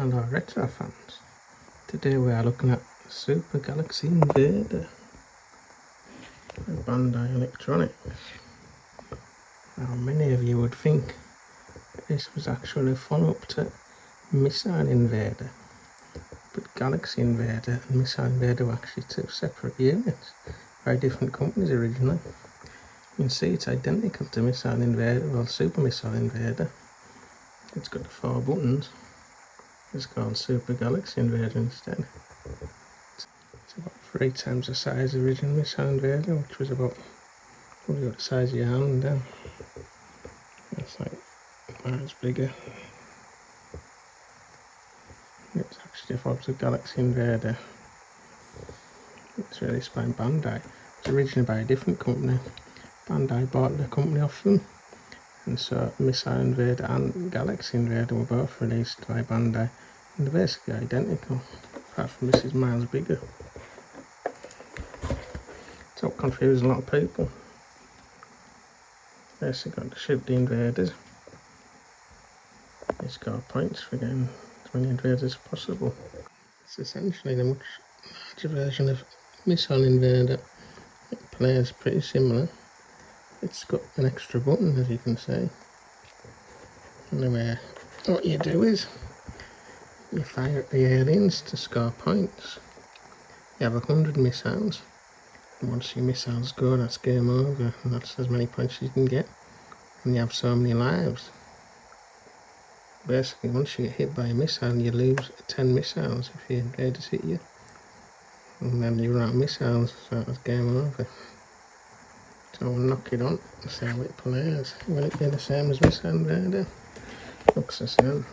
and our retro fans. Today we are looking at Super Galaxy Invader by Bandai Electronics. Now many of you would think this was actually a follow-up to Missile Invader, but Galaxy Invader and Missile Invader were actually two separate units by different companies originally. You can see it's identical to Missile Invader, well, Super Missile Invader. It's got the 4 buttons. It's called Super Galaxy Invader instead. It's about 3 times the size of the original Missile Invader, which was about probably about the size of your hand now. It's like miles bigger. It's actually a Galaxy Invader. It's released by Bandai. It's originally by a different company. Bandai bought the company off them, and so Missile Invader and Galaxy Invader were both released by Bandai, and they're basically identical, apart from this is miles bigger. It's what confused a lot of people. Basically got to shoot the invaders. They score points for getting as many invaders as possible. It's essentially the much larger version of Missile Invader. It plays pretty similar. It's got an extra button, as you can see. Anyway, what you do is you fire at the aliens to score points. You have 100 missiles, and once your missiles go, that's game over, and that's as many points as you can get, and you have so many lives. Basically, once you get hit by a missile, you lose 10 missiles if your invaders hit you, and then you run out of missiles, so that's game over. So we'll knock it on and see how it plays. Will it be the same as Missile Invader? Looks the same.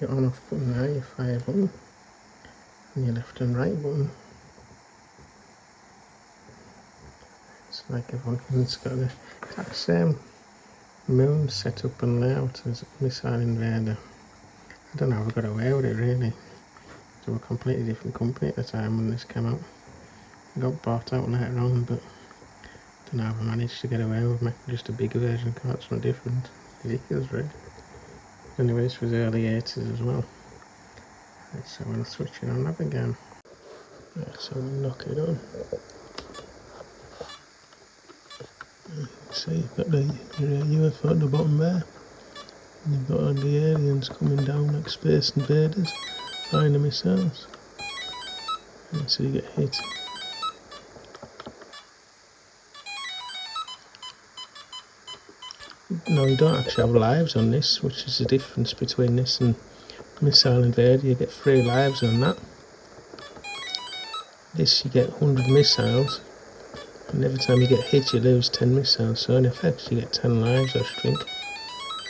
Your on off button there, your fire button, and your left and right button. It's like everyone's got the exact same moon setup and layout as Missile Invader. I don't know how I got away with it really. They were a completely different company at the time when this came out. I got bought out later on, but I don't know how I managed to get away with making just a bigger version because it's not different. Ridiculous, really. Anyway, this was early 80s as well. Right, so we'll switch it on up again. Right, so we'll knock it on. See, you've got the UFO at the bottom there. And you've got all the aliens coming down like Space Invaders, firing the missiles. And so you get hit. No, you don't actually have lives on this, which is the difference between this and Missile Invader. You get 3 lives on that. This you get 100 missiles, and every time you get hit you lose 10 missiles, so in effect you get 10 lives, I think.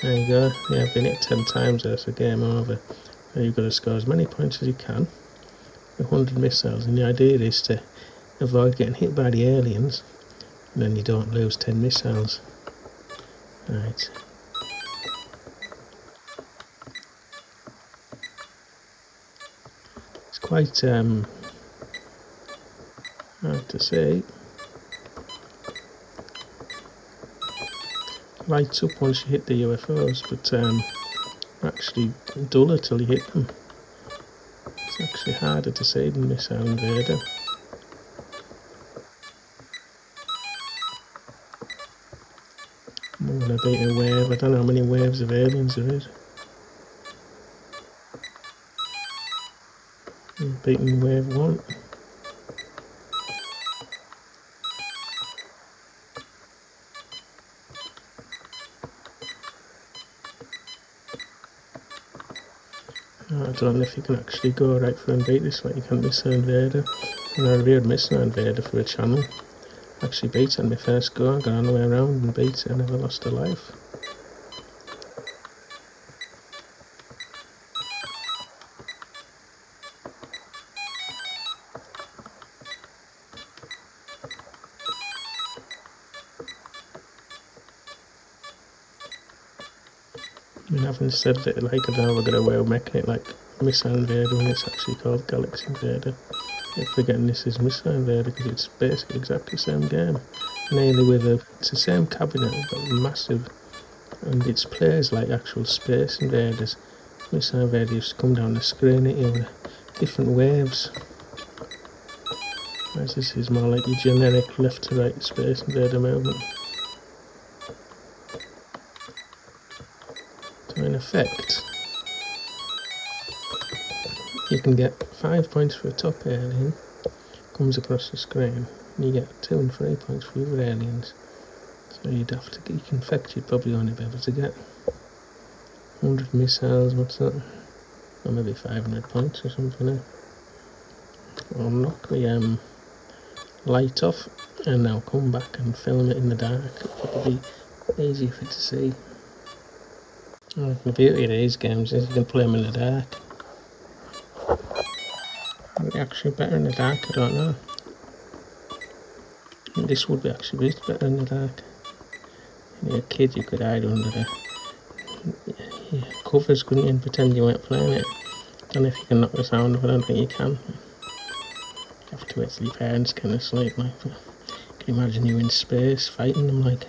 There you go, yeah, I've been hit 10 times, that's a game over. Now you've got to score as many points as you can with 100 missiles, and the idea is to avoid getting hit by the aliens, and then you don't lose 10 missiles. Right. It's quite hard to say. Lights up once you hit the UFOs, but actually duller till you hit them. It's actually harder to see than Missile Invader. I'm going to beat a wave. I don't know how many waves of aliens there is. I'm beating wave 1. I don't know if you can actually go right through and beat this like you can Missile Invader. And I reviewed Missile Invader for a channel. Actually beat it on my first go, got all the way around and beat it, I never lost a life. I mean, having said that, like, I don't know if I got away with making it like Missile Invader when it's actually called Galaxy Invader. If forgetting this is Missile Invader because it's basically exactly the same game. Nearly it's the same cabinet but massive, and it plays like actual Space Invaders. Missile Invader used to come down the screen at you with different waves. Whereas this is more like your generic left to right Space Invader movement. So in effect, you can get 5 points for a top alien, comes across the screen, and you get 2 and 3 points for the other aliens. So you'd have to, in effect, you'd probably only be able to get 100 missiles, what's that? Or maybe 500 points or something now. I'll knock the light off and I'll come back and film it in the dark. It'll probably be easier for it to see. Well, the beauty of these games is you can play them in the dark. Are they actually better in the dark? I don't know. I think this would be actually better in the dark. When you're a kid, you could hide under the covers, couldn't you, and pretend you weren't playing it. I don't know if you can knock the sound off, I don't think you can. You have to wait till your parents kind of sleep, like. But can you imagine you in space fighting them, like,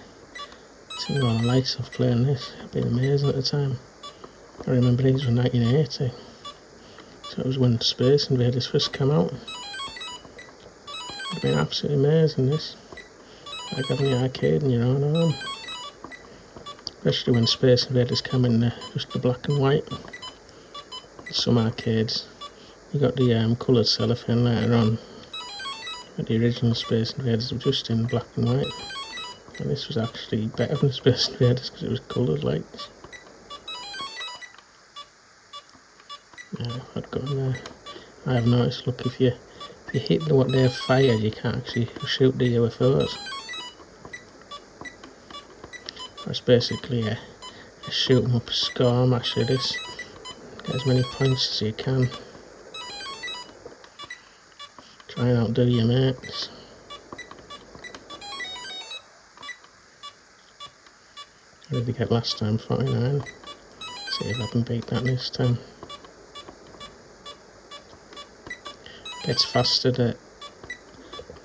turning all the lights off playing this? It'd been amazing at the time. I remember these were 1980. So it was when Space Invaders first came out. It'd been absolutely amazing, this. Like having the arcade in your own home. Especially when Space Invaders came in just the black and white. Some arcades, you got the coloured cellophane later on, but the original Space Invaders were just in black and white. And this was actually better than Space Invaders because it was coloured lights. Yeah, I'd go in there. I have noticed, look, if you hit what they've fired, you can't actually shoot the UFOs. It's basically a shoot 'em up score match of this. Get as many points as you can. Try and outdo your mates. What did I get last time? 49. See if I can beat that this time. Gets faster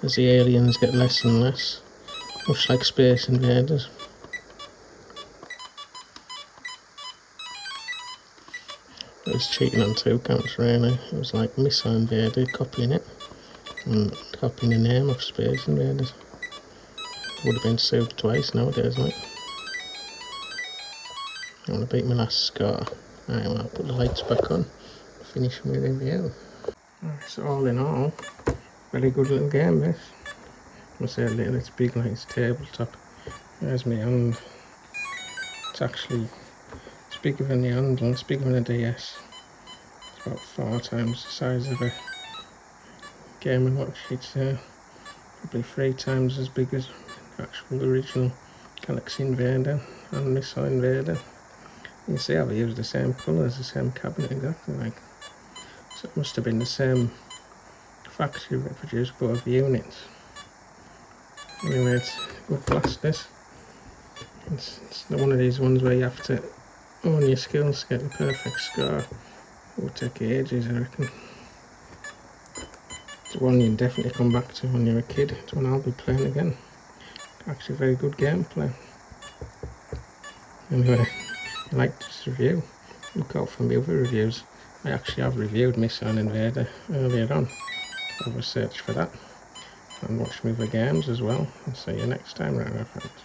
as the aliens get less and less. Much like Space Invaders. It was cheating on 2 counts really. It was like Missile Invader, copying it, and copying the name of Space Invaders. Would have been sued twice nowadays, like. I want to beat my last score. Right, well, I'll put the lights back on, finish my review. Right, so all in all, very good little game this. I say a little, it's big like it's tabletop. There's my hand. It's actually, it's bigger than the handle, it's bigger than a DS. It's about 4 times the size of a Game & Watch. It's probably 3 times as big as the actual original Galaxy Invader and Missile Invader. You can see how they use the same colours, the same cabinet exactly, like. So it must have been the same factory that produced both units. Anyway, it's good blast this. It's one of these ones where you have to own your skills to get the perfect score. It will take ages, I reckon. It's one you can definitely come back to when you're a kid. It's one I'll be playing again. Actually very good gameplay. Anyway, if you liked this review, look out for my other reviews. I actually have reviewed Missile Invader earlier on. Have a search for that. And watch my other games as well. I'll see you next time, right, my friends.